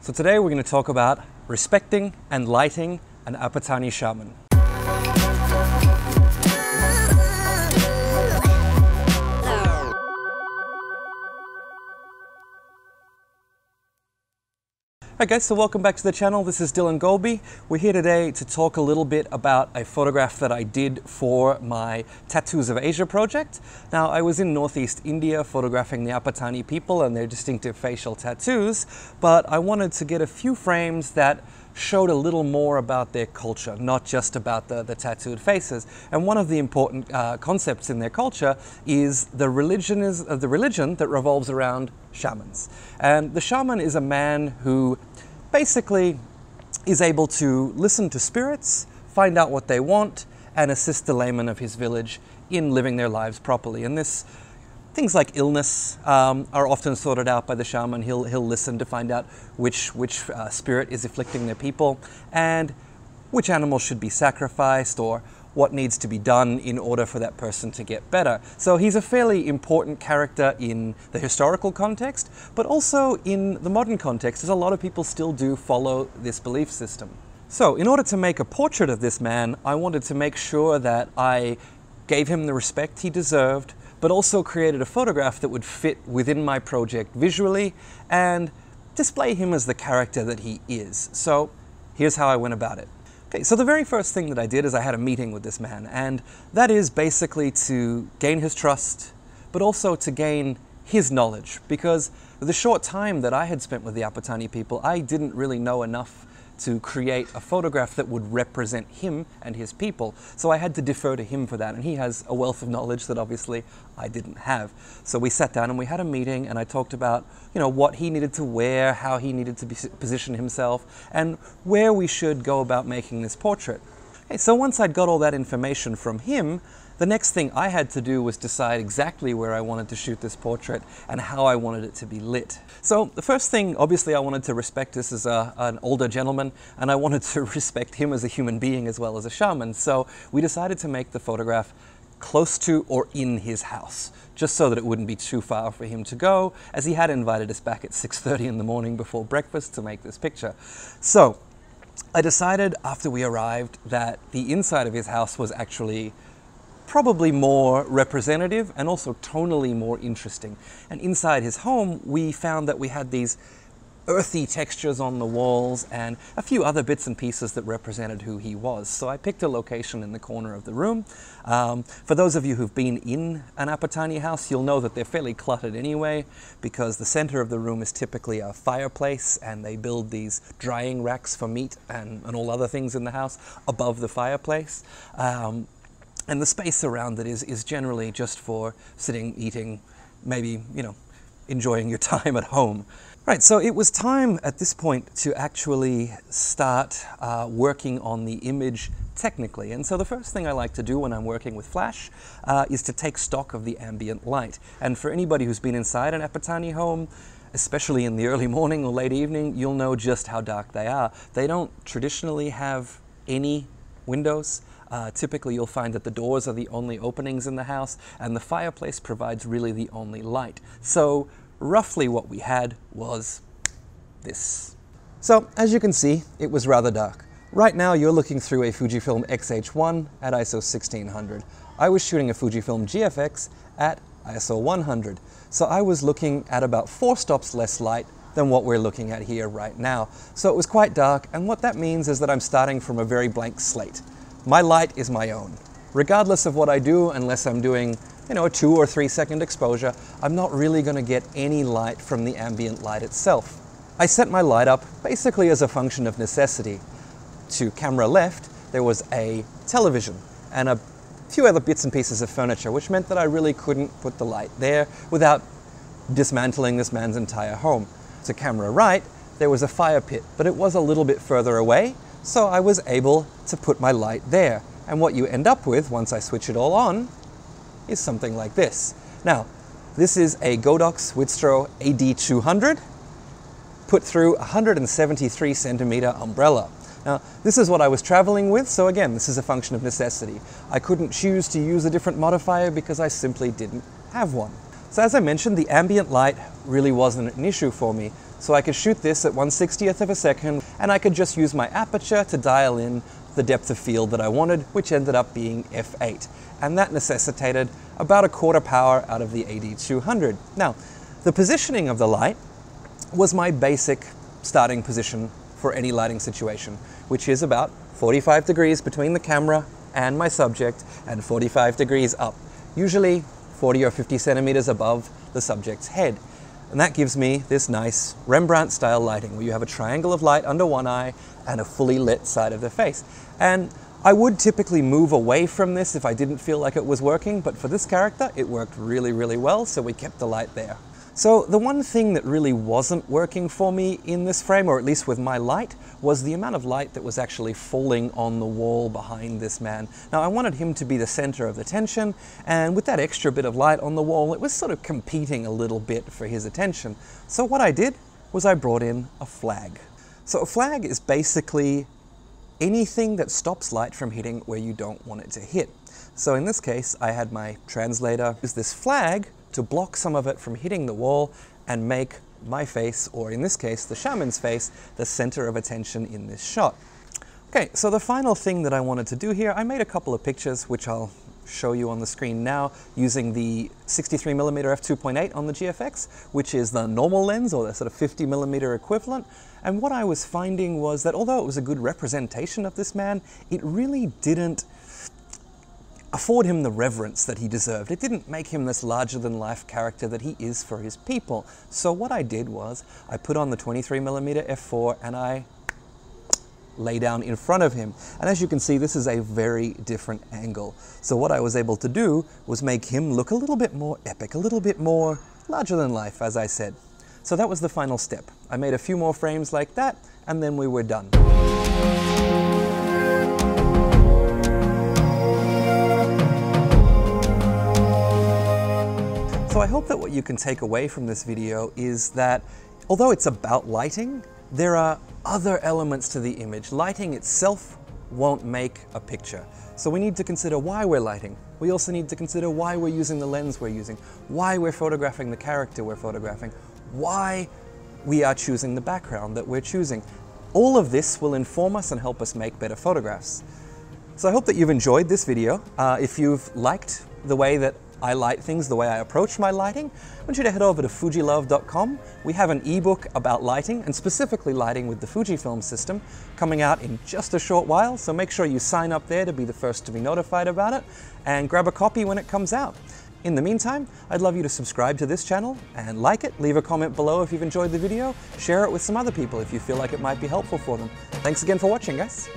So today we're going to talk about respecting and lighting an Apatani shaman. Hi guys, so welcome back to the channel. This is Dylan Golby. We're here today to talk a little bit about a photograph that I did for my Tattoos of Asia project. Now, I was in Northeast India photographing the Apatani people and their distinctive facial tattoos, but I wanted to get a few frames that showed a little more about their culture, not just about the tattooed faces. And one of the important concepts in their culture is the religion that revolves around shamans. And the shaman is a man who basically is able to listen to spirits, find out what they want, and assist the laymen of his village in living their lives properly. And things like illness are often sorted out by the shaman. He'll listen to find out which spirit is afflicting their people and which animal should be sacrificed or what needs to be done in order for that person to get better. So he's a fairly important character in the historical context, but also in the modern context, as a lot of people still do follow this belief system. So in order to make a portrait of this man, I wanted to make sure that I gave him the respect he deserved, but also created a photograph that would fit within my project visually and display him as the character that he is. So here's how I went about it. Okay, so the very first thing that I did is I had a meeting with this man, and that is basically to gain his trust, but also to gain his knowledge, because the short time that I had spent with the Apatani people, I didn't really know enough to create a photograph that would represent him and his people. So I had to defer to him for that, and he has a wealth of knowledge that obviously I didn't have. So we sat down and we had a meeting, and I talked about, what he needed to wear, how he needed to position himself, and where we should go about making this portrait. Okay, so once I'd got all that information from him, the next thing I had to do was decide exactly where I wanted to shoot this portrait and how I wanted it to be lit. So the first thing, obviously, I wanted to respect this as an older gentleman, and I wanted to respect him as a human being as well as a shaman. So we decided to make the photograph close to or in his house, just so that it wouldn't be too far for him to go, as he had invited us back at 6:30 in the morning before breakfast to make this picture. So I decided after we arrived that the inside of his house was actually probably more representative and also tonally more interesting. And inside his home, we found that we had these earthy textures on the walls and a few other bits and pieces that represented who he was. So I picked a location in the corner of the room. For those of you who've been in an Apatani house, you'll know that they're fairly cluttered anyway, because the center of the room is typically a fireplace, and they build these drying racks for meat and all other things in the house above the fireplace. And the space around it is generally just for sitting, eating, maybe, enjoying your time at home. Right, so it was time at this point to actually start working on the image technically. And so the first thing I like to do when I'm working with flash is to take stock of the ambient light. And for anybody who's been inside an Apatani home, especially in the early morning or late evening, you'll know just how dark they are. They don't traditionally have any windows. Typically you'll find that the doors are the only openings in the house, and the fireplace provides really the only light. So roughly what we had was this. So as you can see, it was rather dark. Right now you're looking through a Fujifilm X-H1 at ISO 1600. I was shooting a Fujifilm GFX at ISO 100. So I was looking at about 4 stops less light than what we're looking at here right now. So it was quite dark, and what that means is that I'm starting from a very blank slate. My light is my own. Regardless of what I do, unless I'm doing, a 2 or 3 second exposure, I'm not really going to get any light from the ambient light itself. I set my light up basically as a function of necessity. To camera left, there was a television and a few other bits and pieces of furniture, which meant that I really couldn't put the light there without dismantling this man's entire home. To camera right, there was a fire pit, but it was a little bit further away, so I was able to put my light there. And what you end up with, once I switch it all on, is something like this. Now, this is a Godox Wittstro AD200 put through a 173 centimeter umbrella. Now, this is what I was traveling with, so again, this is a function of necessity. I couldn't choose to use a different modifier because I simply didn't have one. So as I mentioned, the ambient light really wasn't an issue for me. So I could shoot this at 1/60th of a second, and I could just use my aperture to dial in the depth of field that I wanted, which ended up being f8. And that necessitated about a quarter power out of the AD200. Now, the positioning of the light was my basic starting position for any lighting situation, which is about 45 degrees between the camera and my subject and 45 degrees up, usually 40 or 50 centimeters above the subject's head. And that gives me this nice Rembrandt-style lighting where you have a triangle of light under one eye and a fully lit side of the face. And I would typically move away from this if I didn't feel like it was working, but for this character, it worked really, really well, so we kept the light there. So the one thing that really wasn't working for me in this frame, or at least with my light, was the amount of light that was actually falling on the wall behind this man. Now I wanted him to be the center of attention, and with that extra bit of light on the wall, it was sort of competing a little bit for his attention. So what I did was I brought in a flag. So a flag is basically anything that stops light from hitting where you don't want it to hit. So in this case, I had my translator use this flag to block some of it from hitting the wall and make my face, or in this case, the shaman's face, the center of attention in this shot. Okay, so the final thing that I wanted to do here, I made a couple of pictures, which I'll show you on the screen now, using the 63mm f2.8 on the GFX, which is the normal lens, or the sort of 50mm equivalent. And what I was finding was that although it was a good representation of this man, it really didn't afford him the reverence that he deserved. It didn't make him this larger-than-life character that he is for his people. So what I did was, I put on the 23mm f4 and I lay down in front of him. And as you can see, this is a very different angle. So what I was able to do was make him look a little bit more epic, a little bit more larger than life, as I said. So that was the final step. I made a few more frames like that, and then we were done. So I hope that what you can take away from this video is that although it's about lighting, there are other elements to the image. Lighting itself won't make a picture. So we need to consider why we're lighting. We also need to consider why we're using the lens we're using, why we're photographing the character we're photographing, why we are choosing the background that we're choosing. All of this will inform us and help us make better photographs. So I hope that you've enjoyed this video. If you've liked the way that I light things, the way I approach my lighting, I want you to head over to fujilove.com. We have an ebook about lighting, and specifically lighting with the Fujifilm system, coming out in just a short while, so make sure you sign up there to be the first to be notified about it, and grab a copy when it comes out. In the meantime, I'd love you to subscribe to this channel and like it, leave a comment below if you've enjoyed the video, share it with some other people if you feel like it might be helpful for them. Thanks again for watching, guys.